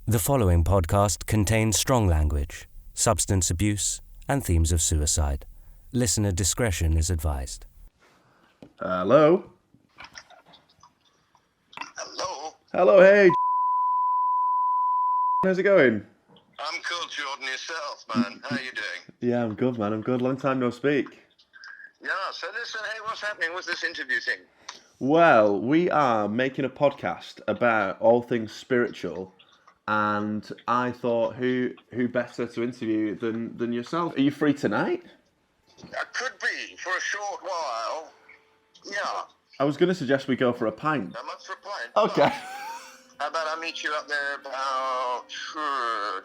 The following podcast contains strong language, substance abuse, and themes of suicide. Listener discretion is advised. Hello? Hello? Hello, hey. How's it going? I'm cool, Jordan. Yourself, man. How you doing? Yeah, I'm good, man. I'm good. Long time no speak. Yeah, so listen, hey, what's happening? What's this interview thing? Well, we are making a podcast about all things spiritual, and I thought who better to interview than yourself? Are you free tonight? I could be, for a short while. Yeah. I was going to suggest we go for a pint. I'm up for a pint. Okay. How about I meet you up there about,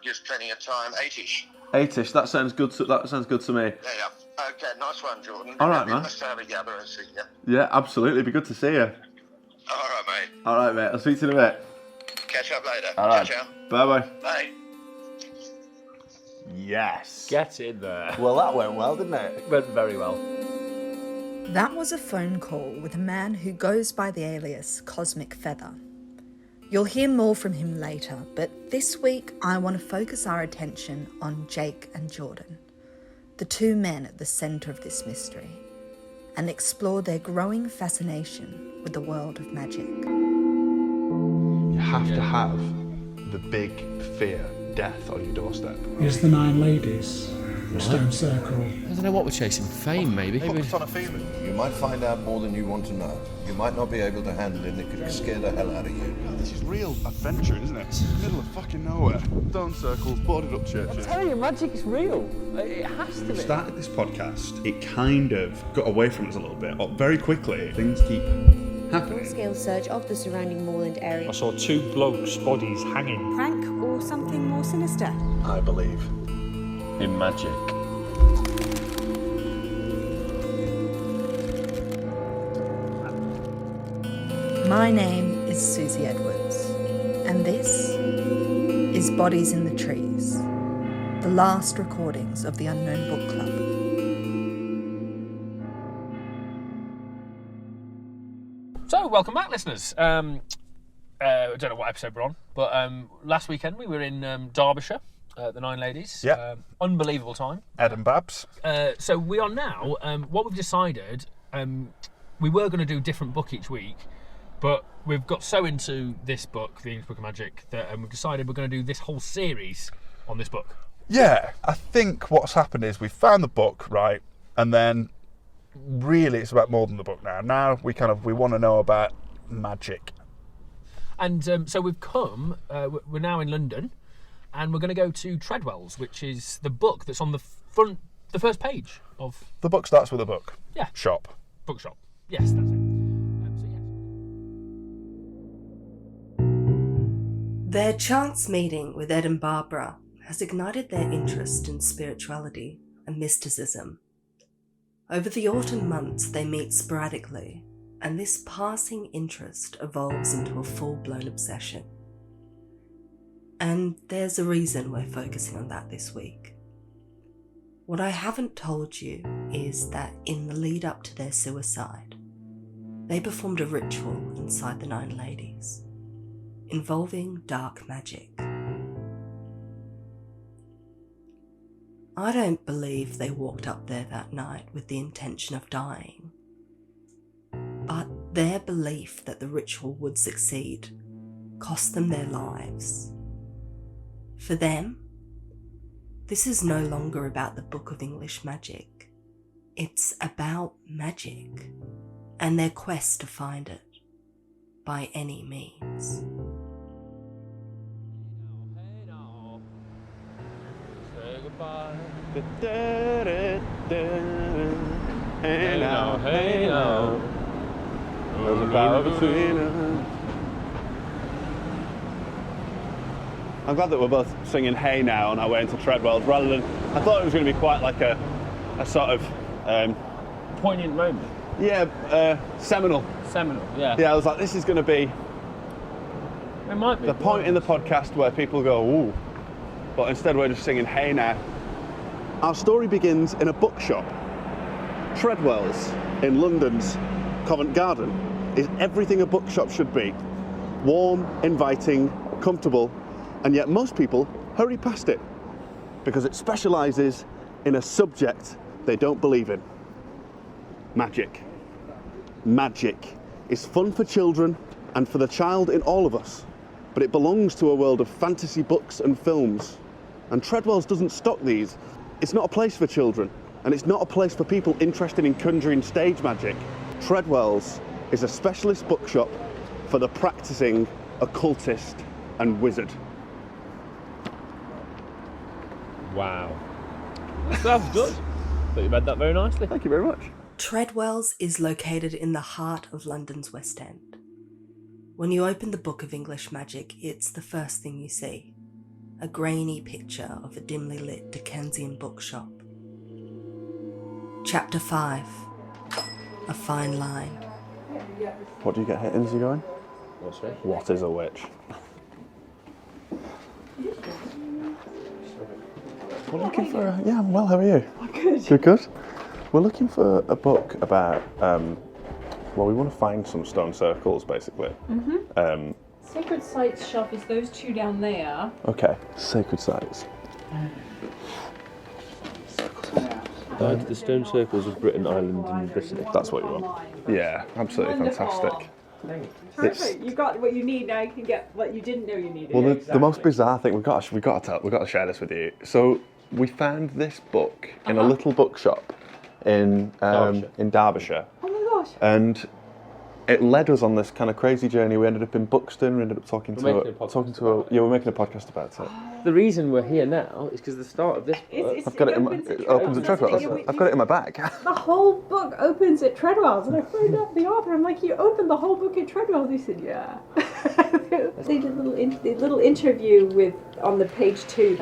gives plenty of time, 8-ish. 8-ish, that sounds good to me. Yeah. Okay, nice one, Jordan. All right, we man. must have a gather and see you. Yeah, absolutely. It'd be good to see you. All right, mate. All right, mate. I'll speak to you in a bit. Catch up later. All right. Ciao. Bye-bye. Bye. Yes. Get in there. Well, that went well, didn't it? Went very well. That was a phone call with a man who goes by the alias Cosmic Feather. You'll hear more from him later, but this week I want to focus our attention on Jake and Jordan, the two men at the centre of this mystery, and explore their growing fascination with the world of magic. You have to have the big fear, death, on your doorstep. Here's the 9 ladies, stone circle. I don't know what we're chasing. Fame, maybe. Focus on a feeling. You might find out more than you want to know. You might not be able to handle it, and it could scare the hell out of you. This is real adventure, isn't it? Middle of fucking nowhere. Stone circles, boarded up churches. I'm telling you, magic's real. It has to be. Started this podcast, it kind of got away from us a little bit. Very quickly, things keep happening. Full-scale search of the surrounding moorland area. I saw 2 blokes' bodies hanging. Prank or something more sinister? I believe In magic. My name is Susie Edwards, and this is Bodies in the Trees, the last recordings of the Unknown Book Club. So, welcome back, listeners. I don't know what episode we're on, but last weekend we were in Derbyshire, the 9 ladies. Yeah. Unbelievable time. Ed and Babs. So we are now, what we've decided, we were going to do a different book each week, but we've got so into this book, The English Book of Magic, that we've decided we're going to do this whole series on this book. Yeah, I think what's happened is we found the book, right, and then really it's about more than the book now. Now we want to know about magic. And so we've come, we're now in London, and we're going to go to Treadwell's, which is the book that's on the first page of... The book starts with a book. Yeah. Shop. Bookshop. Yes, that's it. Their chance meeting with Ed and Barbara has ignited their interest in spirituality and mysticism. Over the autumn months, they meet sporadically, and this passing interest evolves into a full-blown obsession. And there's a reason we're focusing on that this week. What I haven't told you is that in the lead up to their suicide, they performed a ritual inside the 9 ladies, involving dark magic. I don't believe they walked up there that night with the intention of dying, but their belief that the ritual would succeed cost them their lives. For them, this is no longer about the Book of English Magic. It's about magic and their quest to find it by any means. Say goodbye. Hey now, hey now. There's a power between us. I'm glad that we're both singing Hey Now on our way into Treadwell's rather than... I thought it was going to be quite like a sort of... Poignant moment. Seminal. Seminal, yeah. Yeah, I was like, this is going to be It might be. the point in the podcast where people go, ooh. But instead we're just singing Hey Now. Our story begins in a bookshop. Treadwell's in London's Covent Garden is everything a bookshop should be. Warm, inviting, comfortable, And yet most people hurry past it because it specialises in a subject they don't believe in. Magic. Magic is fun for children and for the child in all of us, but it belongs to a world of fantasy books and films. And Treadwell's doesn't stock these. It's not a place for children, and it's not a place for people interested in conjuring stage magic. Treadwell's is a specialist bookshop for the practicing occultist and wizard. Wow. That was good. Thought you read that very nicely. Thank you very much. Treadwell's is located in the heart of London's West End. When you open the Book of English Magic, it's the first thing you see. A grainy picture of a dimly lit Dickensian bookshop. Chapter 5. A Fine Line. What do you get hit as you go in? What's it? What is a witch? We're looking for a... Yeah, I'm well, how are you? I'm good. Good, good. We're looking for a book about... well, we want to find some stone circles, basically. Mm-hmm. Sacred Sites shelf is those two down there. Okay, sacred sites. Guide to the stone circles of Britain, Ireland and Brittany. That's what you want. Yeah, absolutely fantastic. Perfect. You got what you need. Now you can get what you didn't know you needed. Well, the most bizarre thing we've got to share this with you. So we found this book in a little bookshop in Derbyshire. Oh my gosh! And it led us on this kind of crazy journey. We ended up in Buxton. We ended up talking to we're making a podcast about it. The reason we're here now is because the start of this book. I've got it opens at Treadwell. I've got it in my bag. The whole book opens at Treadwell's, and I phoned up the author. I'm like, "You opened the whole book at Treadwell's?" He said, "Yeah." They did a little interview on the page 2.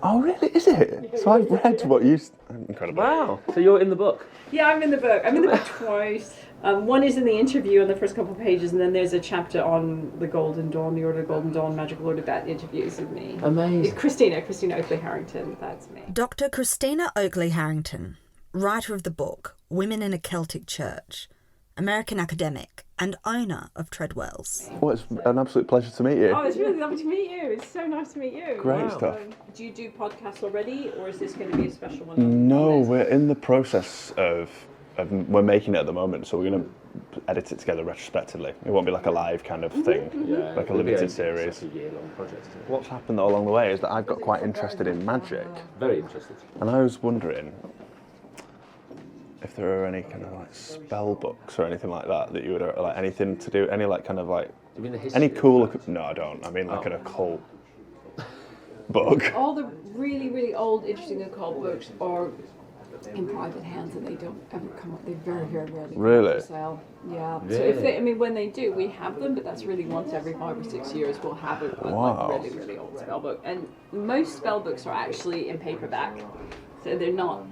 Oh, really? Is it? So I've read what you... Incredible. Wow. So you're in the book? Yeah, I'm in the book. I'm in the book twice. One is in the interview on the first couple of pages, and then there's a chapter on the Golden Dawn, the Order of Golden Dawn, Magical Order, that interviews with me. Amazing. Christina Oakley Harrington, that's me. Dr. Christina Oakley Harrington, writer of the book Women in a Celtic Church, American academic, and owner of Treadwell's. Well, it's an absolute pleasure to meet you. Oh, it's really lovely to meet you. It's so nice to meet you. Great stuff. Do you do podcasts already, or is this going to be a special one? No, we're in the process of we're making it at the moment, so we're going to edit it together retrospectively. It won't be like a live kind of thing, like a limited series. Like a year-long project. What's happened though along the way is that I've got quite interested in magic. Very interested. And I was wondering if there are any kind of like spell books or anything like that you would like anything to do, any like kind of like you mean the history? Any cool? No, I don't. I mean like an occult book. All the really, really old, interesting occult books are in private hands, and they don't ever come up. They very, very rarely come up for sale. Yeah. Really? So if they, when they do, we have them, but that's really once every 5 or 6 years we'll have a like really, really old spell book. And most spell books are actually in paperback. So they're not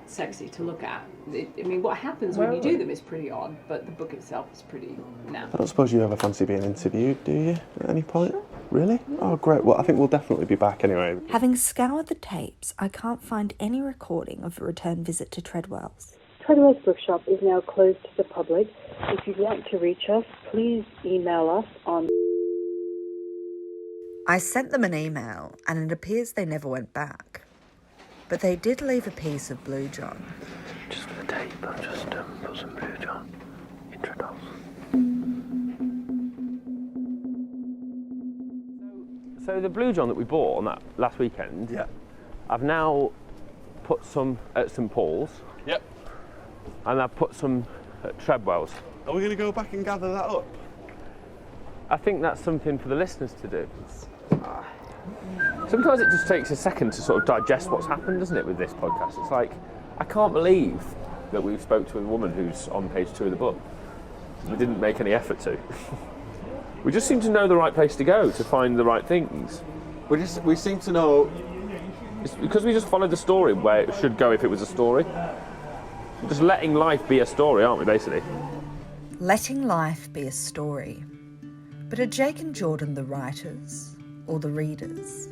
sexy to look at. What happens when you do them is pretty odd, but the book itself is pretty I don't suppose you ever fancy being interviewed, do you, at any point? Sure. Really? Yeah. Oh, great. Well, I think we'll definitely be back anyway. Having scoured the tapes, I can't find any recording of a return visit to Treadwell's. Treadwell's bookshop is now closed to the public. If you'd like to reach us, please email us on... I sent them an email, and it appears they never went back. But they did leave a piece of Blue John. Just for the tape, I'll just put some Blue John in Treadwell's. So the Blue John that we bought on that last weekend, I've now put some at St Paul's. Yep. And I've put some at Treadwell's. Are we going to go back and gather that up? I think that's something for the listeners to do. Sometimes it just takes a second to sort of digest what's happened, doesn't it, with this podcast? It's like, I can't believe that we spoke to a woman who's on page 2 of the book. We didn't make any effort to. We just seem to know the right place to go to find the right things. We seem to know... It's because we just followed the story where it should go if it was a story. We're just letting life be a story, aren't we, basically? Letting life be a story. But are Jake and Jordan the writers or the readers?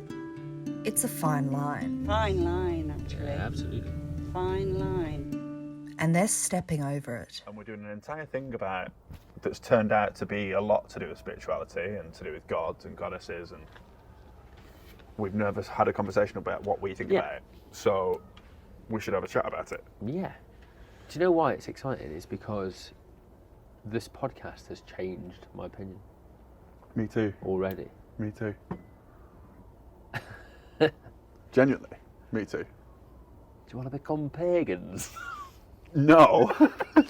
It's a fine line. Fine line, actually. Yeah, absolutely. Fine line. And they're stepping over it. And we're doing an entire thing about that's turned out to be a lot to do with spirituality and to do with gods and goddesses and we've never had a conversation about what we think about it. So we should have a chat about it. Yeah. Do you know why it's exciting? It's because this podcast has changed my opinion. Me too. Already. Me too. Genuinely, me too. Do you want to become pagans? No,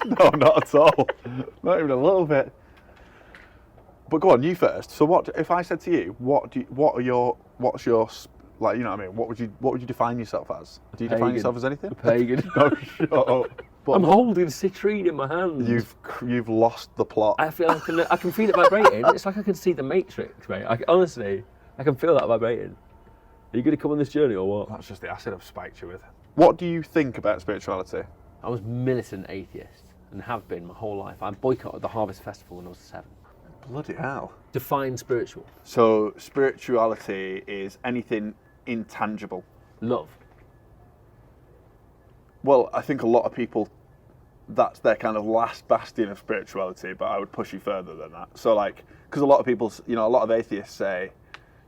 no, not at all. Not even a little bit. But go on, you first. So, what if I said to you, what's your, like, you know what I mean? What would you define yourself as? Do you define yourself as anything? A pagan. No, shut up. I'm holding citrine in my hand. You've lost the plot. I feel I can feel it vibrating. It's like I can see the Matrix, mate. Honestly, I can feel that vibrating. Are you going to come on this journey or what? That's just the acid I've spiked you with. What do you think about spirituality? I was militant atheist and have been my whole life. I boycotted the Harvest Festival when I was 7. Bloody hell. Define spiritual. So spirituality is anything intangible. Love. Well, I think a lot of people, that's their kind of last bastion of spirituality, but I would push you further than that. So like, because a lot of people, you know, a lot of atheists say,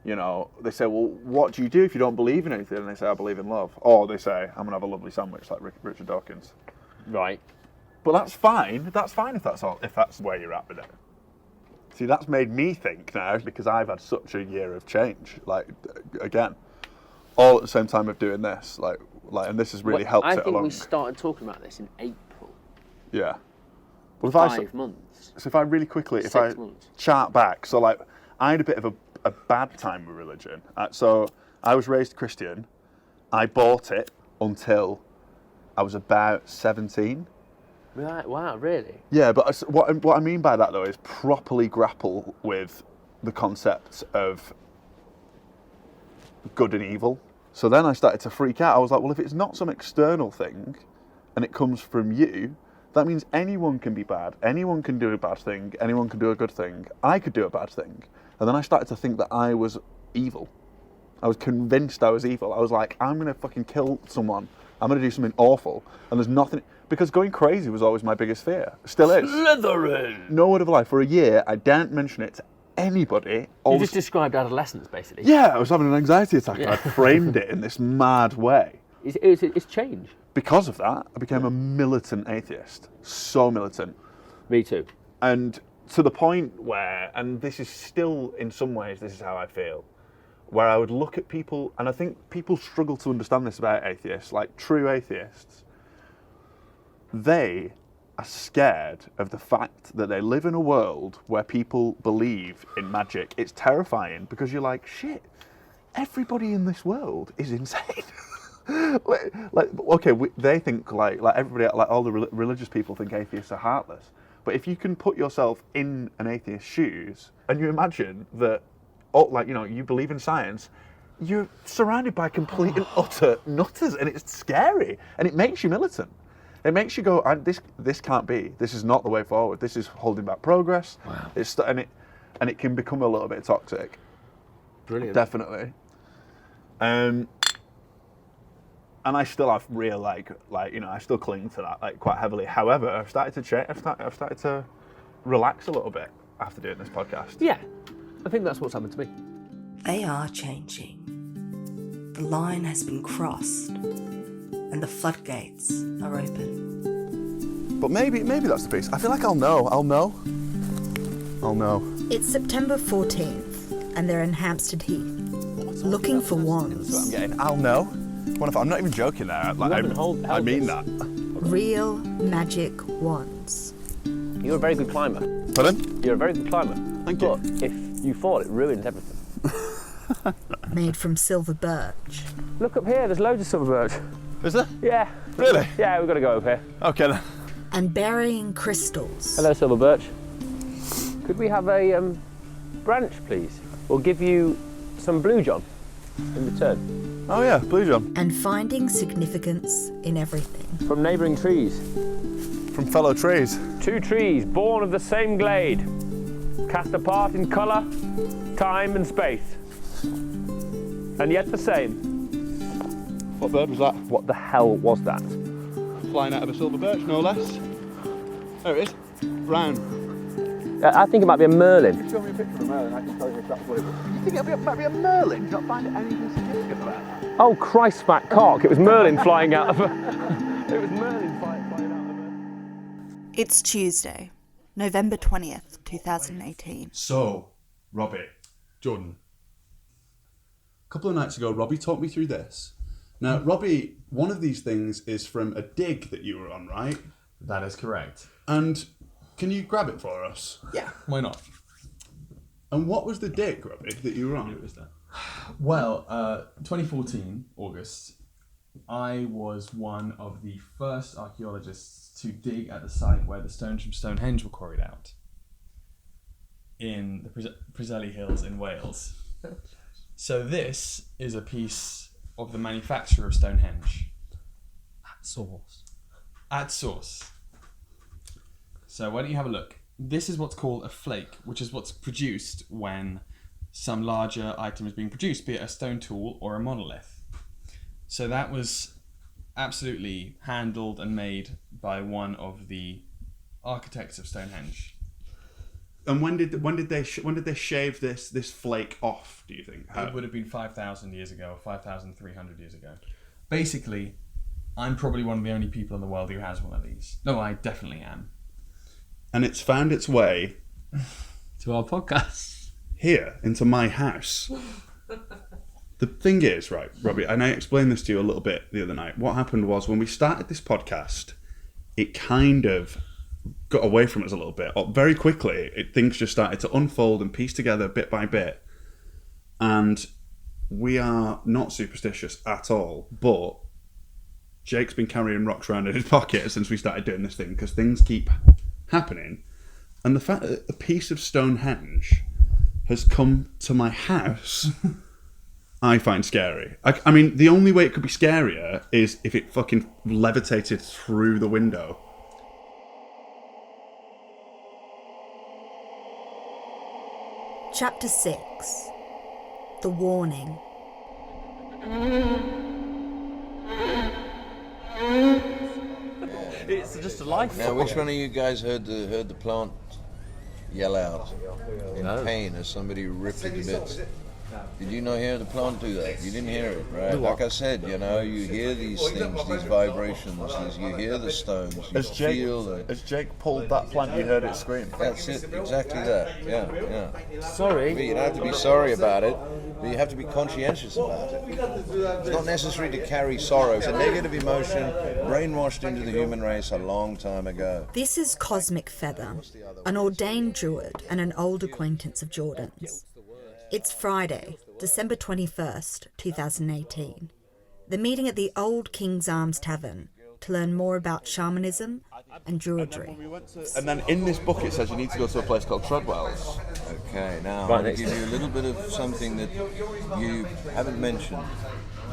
you know, they say, well, what do you do if you don't believe in anything? And they say, I believe in love. Or they say, I'm going to have a lovely sandwich like Richard Dawkins. Right. But that's fine. That's fine if that's where you're at with it. See, that's made me think now, because I've had such a year of change. Like, again, all at the same time of doing this, like, and this has really helped it along. I think we started talking about this in April. Yeah. Well, if 5 months. So if I really quickly, 6 months. Chart back, so like, I had a bit of a bad time with religion. So I was raised Christian. I bought it until I was about 17. Right, wow, really? Yeah, but what I mean by that, though, is properly grapple with the concept of good and evil. So then I started to freak out. I was like, well, if it's not some external thing and it comes from you, that means anyone can be bad. Anyone can do a bad thing. Anyone can do a good thing. I could do a bad thing. And then I started to think that I was evil. I was convinced I was evil. I was like, I'm going to fucking kill someone. I'm going to do something awful. And there's nothing... Because going crazy was always my biggest fear. Still is. Slytherin! No word of a lie. For a year, I didn't mention it to anybody. You just described adolescence, basically. Yeah, I was having an anxiety attack. Yeah. And I framed it in this mad way. It's changed. Because of that, I became a militant atheist. So militant. Me too. And to the point where, and this is still, in some ways, this is how I feel, where I would look at people, and I think people struggle to understand this about atheists, like true atheists. They are scared of the fact that they live in a world where people believe in magic. It's terrifying because you're like, shit, everybody in this world is insane. They think like everybody, like all the religious people think atheists are heartless. But if you can put yourself in an atheist's shoes and you imagine that, you believe in science, you're surrounded by complete and utter nutters, and it's scary, and it makes you militant. It makes you go, this can't be. This is not the way forward. This is holding back progress. Wow. And it can become a little bit toxic. Brilliant. Definitely. And I still have real I still cling to that quite heavily. However, I've started to change. I've started to relax a little bit after doing this podcast. Yeah, I think that's what's happened to me. They are changing. The line has been crossed, and the floodgates are open. But maybe that's the piece. I feel like I'll know. It's September 14th, and they're in Hampstead Heath, looking for wands. That's what I'm getting. I'll know. I'm not even joking there. I mean that. Real magic wands. You're a very good climber. Pardon? You're a very good climber. Thank you. But if you fall, it ruins everything. Made from silver birch. Look up here, there's loads of silver birch. Is there? Yeah. Really? Yeah, we've got to go up here. Okay then. And burying crystals. Hello, silver birch. Could we have a branch, please? We'll give you some blue john in return. Oh yeah, blue john. And finding significance in everything. From neighbouring trees. From fellow trees. 2 trees, born of the same glade, cast apart in colour, time and space, and yet the same. What bird was that? What the hell was that? Flying out of a silver birch, no less. There it is. Brown. I think it might be a Merlin. If you show me a picture of a Merlin, I can tell you exactly what it was. You think it might be a Merlin? Do you not find anything significant about that? Oh, Christ, fat cock! It was Merlin flying out of a... It was Merlin flying out of a... It's Tuesday, November 20th, 2018. So, Robbie. Jordan. A couple of nights ago, Robbie talked me through this. Now, Robbie, one of these things is from a dig that you were on, right? That is correct. And can you grab it for us? Yeah, why not? And what was the dig, Robbie, that you were on? It was that. Well, 2014, August, I was one of the first archaeologists to dig at the site where the stones from Stonehenge were quarried out in the Preseli Hills in Wales. So this is a piece of the manufacture of Stonehenge. At source. So why don't you have a look? This is what's called a flake, which is what's produced when some larger item is being produced, be it a stone tool or a monolith. So that was absolutely handled and made by one of the architects of Stonehenge. And when did they shave this flake off, do you think? It would have been 5,000 years ago, 5,300 years ago. Basically, I'm probably one of the only people in the world who has one of these. No, I definitely am. And it's found its way to our podcast here into my house. The thing is, right, Robbie, and I explained this to you a little bit the other night. What happened was when we started this podcast, it kind of got away from us a little bit. Very quickly, things just started to unfold and piece together bit by bit. And we are not superstitious at all, but Jake's been carrying rocks around in his pocket since we started doing this thing because things keep happening. And the fact that a piece of Stonehenge has come to my house, I find scary. I mean, the only way it could be scarier is if it fucking levitated through the window. Chapter 6. The Warning. It's just a life. Now, which one of you guys heard the plant yell out in pain as somebody ripped it to bits? Did you not hear the plant do that? You didn't hear it, right? Like I said, you hear these things, these vibrations, you hear the stones, you feel that. As Jake pulled that plant, you heard it scream. That's it, exactly that. Yeah. Sorry. But you don't have to be sorry about it, but you have to be conscientious about it. It's not necessary to carry sorrow. It's a negative emotion brainwashed into the human race a long time ago. This is Cosmic Feather, an ordained Druid and an old acquaintance of Jordan's. It's Friday, December 21st, 2018. They're meeting at the Old King's Arms Tavern to learn more about shamanism and druidry. And then in this book it says you need to go to a place called Treadwell's. Okay, now I'm going to give you a little bit of something that you haven't mentioned.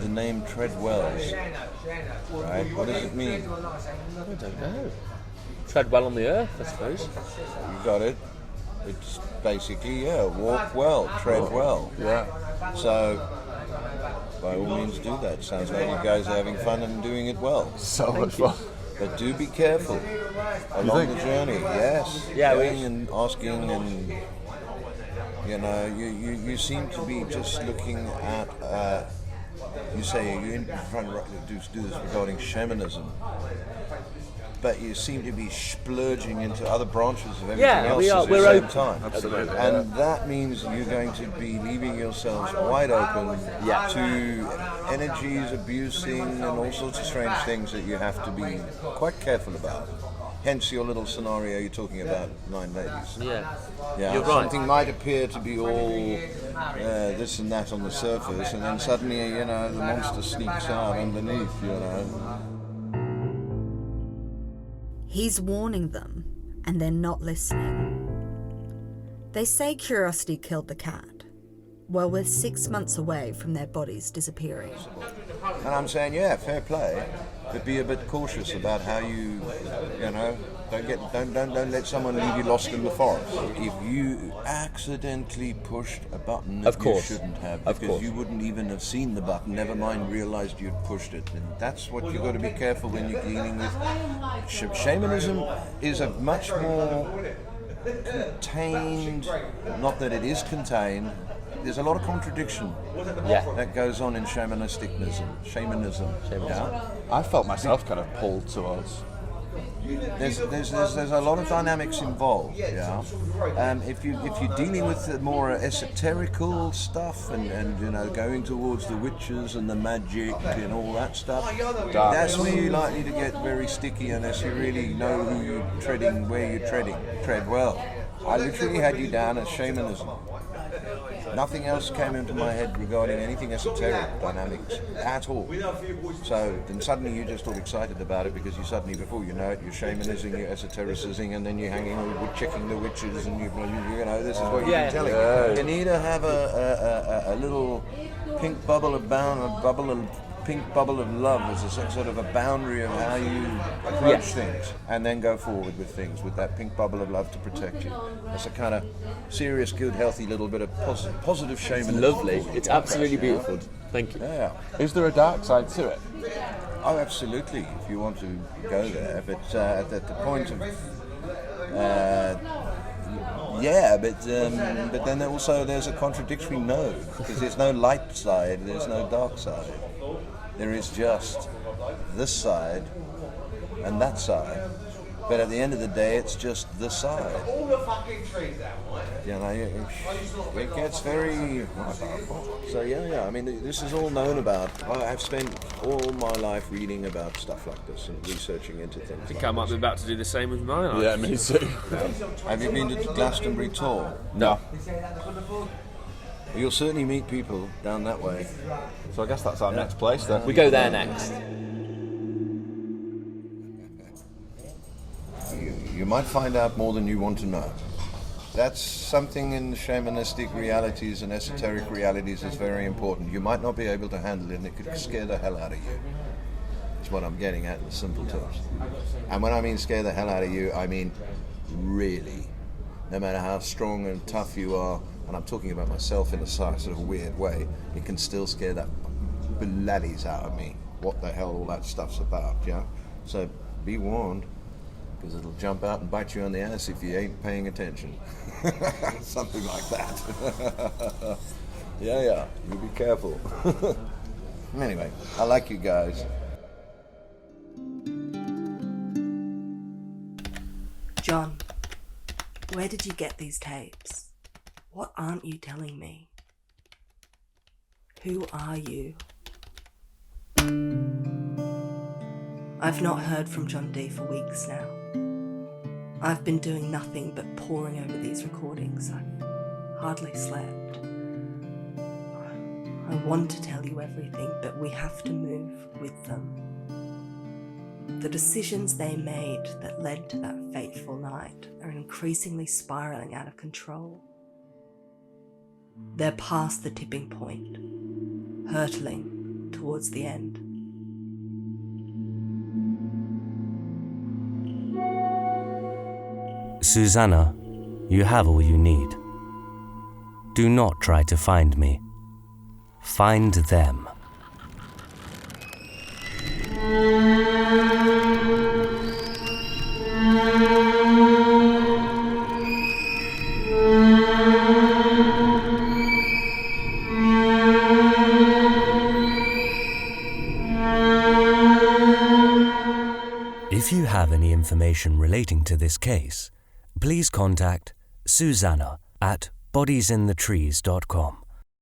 The name Treadwell's. Right? What does it mean? I don't know. Treadwell on the earth, I suppose. You got it. It's basically, walk well, tread well. Yeah. So, by all means do that. Sounds like you guys are having fun and doing it well. So much fun. But do be careful along the journey. Yes. Yeah, going and asking and, you seem to be just looking at, you say you're trying to do this regarding shamanism. But you seem to be splurging into other branches of everything else at the same time. Absolutely. And that means you're going to be leaving yourselves wide open to energies abusing and all sorts of strange things that you have to be quite careful about. Hence your little scenario you're talking about, 9 ladies. Yeah. Yeah, you're right. Something might appear to be all this and that on the surface, and then suddenly, the monster sneaks out underneath, He's warning them, and they're not listening. They say curiosity killed the cat. Well, we're 6 months away from their bodies disappearing. And I'm saying, fair play, but be a bit cautious about how you don't let someone leave you lost in the forest. If you accidentally pushed a button that you shouldn't have, because you wouldn't even have seen the button, never mind realized you'd pushed it, and that's what you've got to be careful when you're dealing with. Shamanism is a much more contained, not that it is contained, there's a lot of contradiction that goes on in shamanism. Yeah? I felt myself kind of pulled towards. There's a lot of dynamics involved. Yeah. If you're dealing with the more esoterical stuff and you know going towards the witches and the magic and all that stuff, that's where you're likely to get very sticky unless you really know who you're treading, where you're treading. Treadwell. I literally had you down as shamanism. Nothing else came into my head regarding anything esoteric dynamics at all. So then suddenly you just got excited about it because you suddenly, before you know it, you're shamanising, you're esotericizing, and then you're hanging with checking the witches, and you know this is what you've been telling. You need to have a little pink bubble of pink bubble of love as a sort of a boundary of how you approach things, and then go forward with things with that pink bubble of love to protect you. That's a kind of serious, good, healthy little bit of positive shamanism. Lovely. It's absolutely beautiful. Thank you. Yeah. Is there a dark side to it? Oh, absolutely. If you want to go there, but at the point of but then also there's a contradictory no, because there's no light side, there's no dark side. There is just this side and that side. But at the end of the day, it's just the side. You know, it gets very... So yeah, I mean, this is all known about. I've spent all my life reading about stuff like this and researching into things. I think I might be about to do the same with my life. Yeah, me too. Have you been to Glastonbury Tour? No. You'll certainly meet people down that way. So I guess that's our next place then. We go there next. You might find out more than you want to know. That's something in the shamanistic realities and esoteric realities is very important. You might not be able to handle it and it could scare the hell out of you. That's what I'm getting at in simple terms. And when I mean scare the hell out of you, I mean really. No matter how strong and tough you are, and I'm talking about myself in a sort of weird way, it can still scare the bloodies out of me. What the hell all that stuff's about, yeah? So be warned, because it'll jump out and bite you on the ass if you ain't paying attention. Something like that. Yeah, you be careful. Anyway, I like you guys. John, where did you get these tapes? What aren't you telling me? Who are you? I've not heard from John D for weeks now. I've been doing nothing but poring over these recordings. I've hardly slept. I want to tell you everything, but we have to move with them. The decisions they made that led to that fateful night are increasingly spiraling out of control. They're past the tipping point, hurtling towards the end. Susanna, you have all you need. Do not try to find me. Find them. If you have any information relating to this case, please contact Susanna at bodiesinthetrees.com.